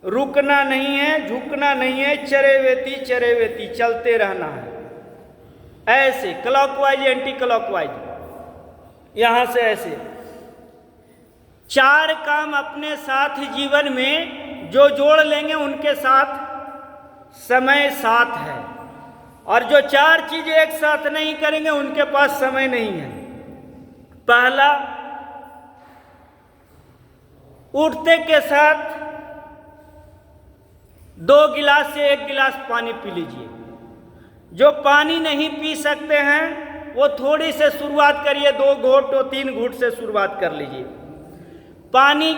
रुकना नहीं है, झुकना नहीं है, चरेवेती चरेवेती चलते रहना है। ऐसे क्लॉकवाइज एंटी क्लॉकवाइज, यहां से ऐसे। 4 काम अपने साथ जीवन में जो जोड़ लेंगे उनके साथ समय साथ है, और जो 4 चीजें एक साथ नहीं करेंगे उनके पास समय नहीं है। पहला, उठते के साथ 2 गिलास से 1 गिलास पानी पी लीजिए। जो पानी नहीं पी सकते हैं वो थोड़ी से शुरुआत करिए, 2 घूंट और 3 घूंट से शुरुआत कर लीजिए। पानी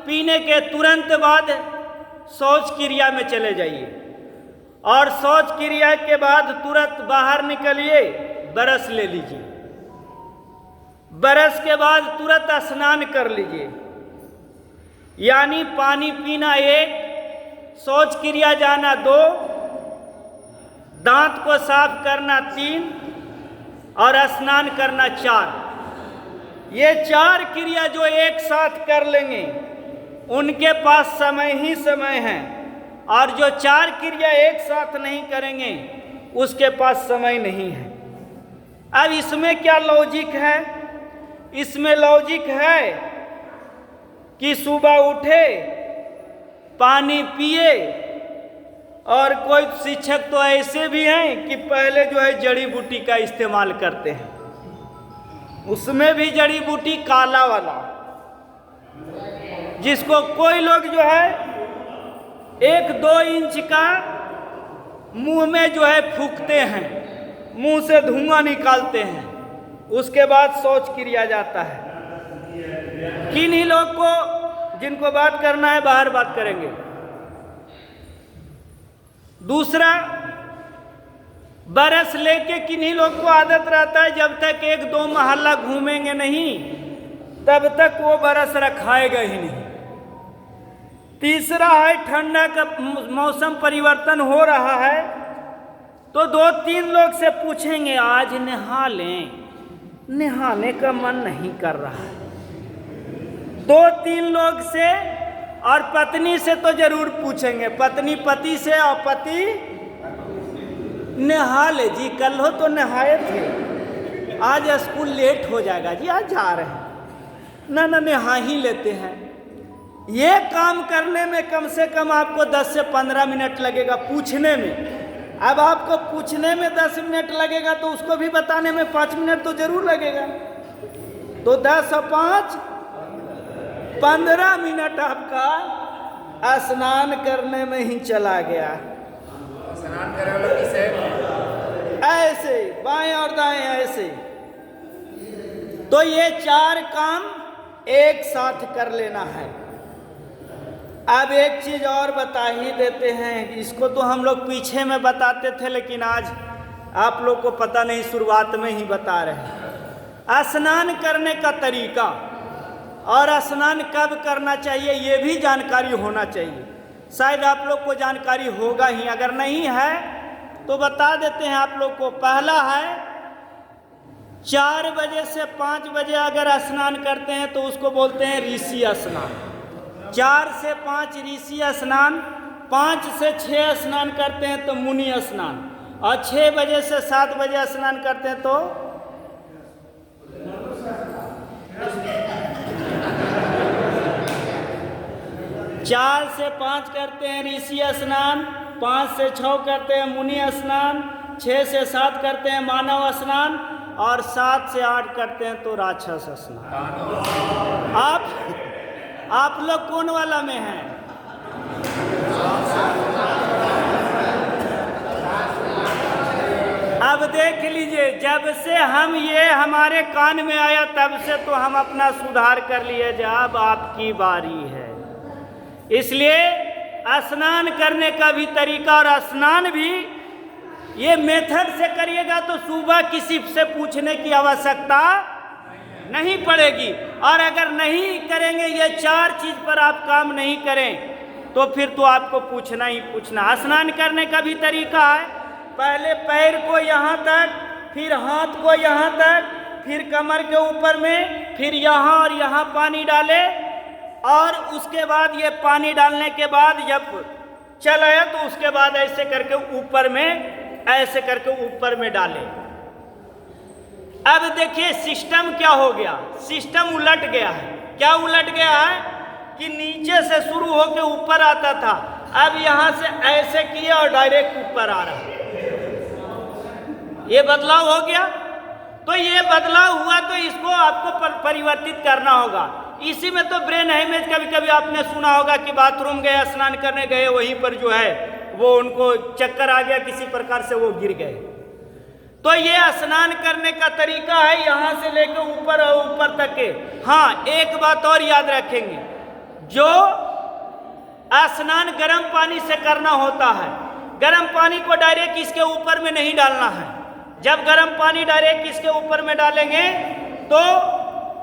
पीने के तुरंत बाद शौच क्रिया में चले जाइए, और शौच क्रिया के बाद तुरंत बाहर निकलिए, ब्रश ले लीजिए। ब्रश के बाद तुरंत स्नान कर लीजिए। यानी पानी पीना 1, शौच क्रिया जाना 2, दांत को साफ करना 3 और स्नान करना 4। ये 4 क्रिया जो एक साथ कर लेंगे उनके पास समय ही समय है, और जो 4 क्रिया एक साथ नहीं करेंगे उसके पास समय नहीं है। अब इसमें क्या लॉजिक है? इसमें लॉजिक है कि सुबह उठे, पानी पिए, और कोई शिक्षक तो ऐसे भी हैं कि पहले जो है जड़ी बूटी का इस्तेमाल करते हैं, उसमें भी जड़ी बूटी काला वाला, जिसको कोई लोग जो है 1-2 इंच का मुंह में जो है फूंकते हैं, मुंह से धुआं निकालते हैं, उसके बाद शौच क्रिया जाता है। किन्हीं लोग को, जिनको बात करना है बाहर बात करेंगे। दूसरा, बरस लेके किन्हीं लोग को आदत रहता है जब तक 1-2 मोहल्ला घूमेंगे नहीं तब तक वो बरस रखाएगा ही नहीं। तीसरा है, ठंडा का मौसम परिवर्तन हो रहा है तो 2-3 लोग से पूछेंगे आज नहा लें, नहाने का मन नहीं कर रहा है। 2-3 लोग से, और पत्नी से तो जरूर पूछेंगे, पत्नी पति से, और पति नहा ले जी, कल हो तो नहाए थे, आज स्कूल लेट हो जाएगा जी, आज जा रहे हैं, ना नहा ही लेते हैं। ये काम करने में कम से कम आपको 10 से 15 मिनट लगेगा पूछने में। अब आपको पूछने में 10 मिनट लगेगा तो उसको भी बताने में 5 मिनट तो जरूर लगेगा, तो 10 और 5 15 मिनट आपका स्नान करने में ही चला गया। स्नान करे वाला किसे? ऐसे बाएं और दाएं ऐसे। तो ये 4 काम एक साथ कर लेना है। अब एक चीज और बता ही देते हैं, इसको तो हम लोग पीछे में बताते थे लेकिन आज आप लोग को पता नहीं, शुरुआत में ही बता रहे हैं। स्नान करने का तरीका और स्नान कब करना चाहिए ये भी जानकारी होना चाहिए। शायद आप लोग को जानकारी होगा ही, अगर नहीं है तो बता देते हैं आप लोग को। पहला है, 4 बजे से 5 बजे अगर स्नान करते हैं तो उसको बोलते हैं ऋषि स्नान। 4 से 5 ऋषि स्नान, 5 से 6 स्नान करते हैं तो मुनि स्नान, और 6 बजे से 7 बजे स्नान करते हैं तो 4 से 5 करते हैं ऋषि स्नान, 5 से 6 करते हैं मुनि स्नान, 6 से 7 करते हैं मानव स्नान, और 7 से 8 करते हैं तो राक्षस स्नान। आप लोग कौन वाला में हैं? अब देख लीजिए, जब से हम ये हमारे कान में आया तब से तो हम अपना सुधार कर लिए, जब आपकी बारी है। इसलिए स्नान करने का भी तरीका और स्नान भी ये मेथड से करिएगा तो सुबह किसी से पूछने की आवश्यकता नहीं पड़ेगी। और अगर नहीं करेंगे, ये 4 चीज पर आप काम नहीं करें तो फिर तो आपको पूछना ही पूछना। स्नान करने का भी तरीका है, पहले पैर को यहाँ तक, फिर हाथ को यहाँ तक, फिर कमर के ऊपर में, फिर यहाँ और यहाँ पानी डाले, और उसके बाद ये पानी डालने के बाद जब चल आया तो उसके बाद ऐसे करके ऊपर में, ऐसे करके ऊपर में डाले। अब देखिए सिस्टम क्या हो गया, सिस्टम उलट गया है। क्या उलट गया है कि नीचे से शुरू होकर ऊपर आता था, अब यहां से ऐसे किया और डायरेक्ट ऊपर आ रहा है। ये बदलाव हो गया। तो ये बदलाव हुआ तो इसको आपको परिवर्तित करना होगा। इसी में तो ब्रेन हेमेज, कभी कभी आपने सुना होगा कि बाथरूम गए, स्नान करने गए, वहीं पर जो है वो उनको चक्कर आ गया, किसी प्रकार से वो गिर गए। तो ये स्नान करने का तरीका है यहां से लेकर ऊपर और ऊपर तक के। हाँ, एक बात और याद रखेंगे, जो स्नान गर्म पानी से करना होता है, गर्म पानी को डायरेक्ट इसके ऊपर में नहीं डालना है। जब गर्म पानी डायरेक्ट इसके ऊपर में डालेंगे तो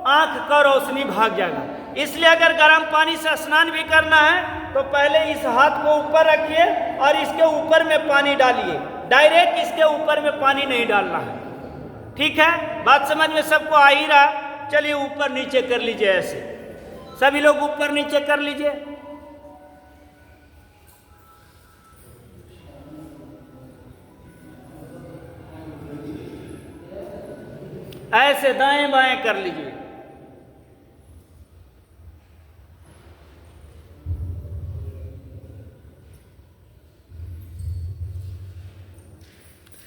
आंख का रोशनी भाग जाएगा। इसलिए अगर गर्म पानी से स्नान भी करना है तो पहले इस हाथ को ऊपर रखिए और इसके ऊपर में पानी डालिए, डायरेक्ट इसके ऊपर में पानी नहीं डालना है। ठीक है, बात समझ में सबको आ ही रहा। चलिए ऊपर नीचे कर लीजिए, ऐसे सभी लोग ऊपर नीचे कर लीजिए। ऐसे दाएं बाएं कर लीजिए।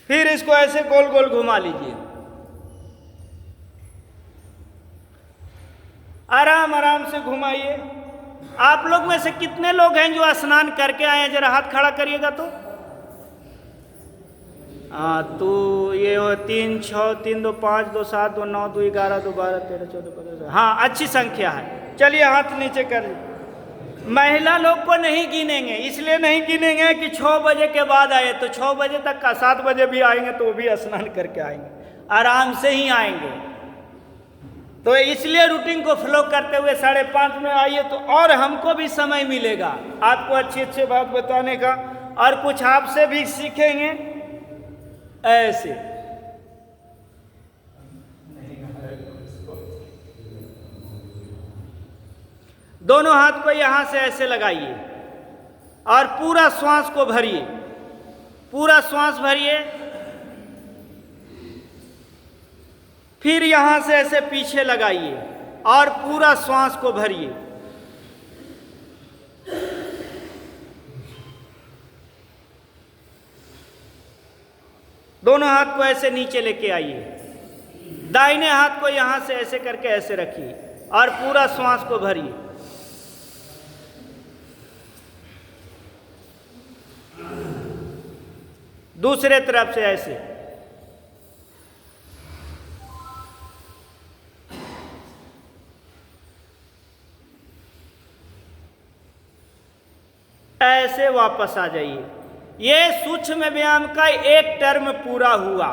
फिर इसको ऐसे गोल गोल घुमा लीजिए। आराम आराम से घुमाइए। आप लोग में से कितने लोग हैं जो स्नान करके आए हैं? जरा हाथ खड़ा करिएगा तो। तो ये 3 6 3 2 5 2 7 2 9 2 11 2 12 13 14 15। हाँ, अच्छी संख्या है। चलिए हाथ नीचे कर लीजिए। महिला लोग को नहीं गिनेंगे, इसलिए नहीं गिनेंगे कि 6 बजे के बाद आए, तो 6 बजे तक का 7 बजे भी आएंगे तो वो भी स्नान करके आएंगे, आराम से ही आएंगे। तो इसलिए रूटीन को फॉलो करते हुए 5:30 में आइए, तो और हमको भी समय मिलेगा आपको अच्छी अच्छी बात बताने का, और कुछ आपसे भी सीखेंगे। ऐसे दोनों हाथ को यहां से ऐसे लगाइए और पूरा श्वास को भरिए, पूरा श्वास भरिए। फिर यहां से ऐसे पीछे लगाइए और पूरा श्वास को भरिए। दोनों हाथ को ऐसे नीचे लेके आइए, दाहिने हाथ को यहां से ऐसे करके ऐसे रखिए और पूरा श्वास को भरिए। दूसरे तरफ से ऐसे। ऐसे वापस आ जाइए। ये सूक्ष्म व्यायाम का एक टर्म पूरा हुआ।